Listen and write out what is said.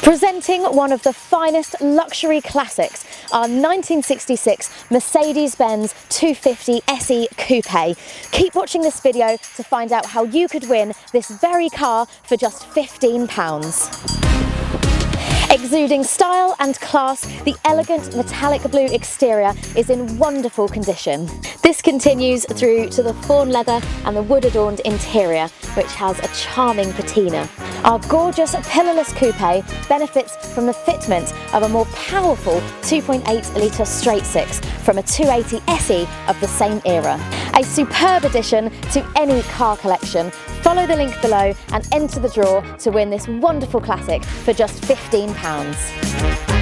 Presenting one of the finest luxury classics, our 1966 Mercedes Benz 250 SE Coupe. Keep watching this video to find out how you could win this very car for just £15. Exuding style and class, the elegant metallic blue exterior is in wonderful condition. This continues through to the fawn leather and the wood-adorned interior, which has a charming patina. Our gorgeous pillarless coupe benefits from the fitment of a more powerful 2.8-litre straight-six from a 280 SE of the same era. A superb addition to any car collection. Follow the link below and enter the draw to win this wonderful classic for just £15.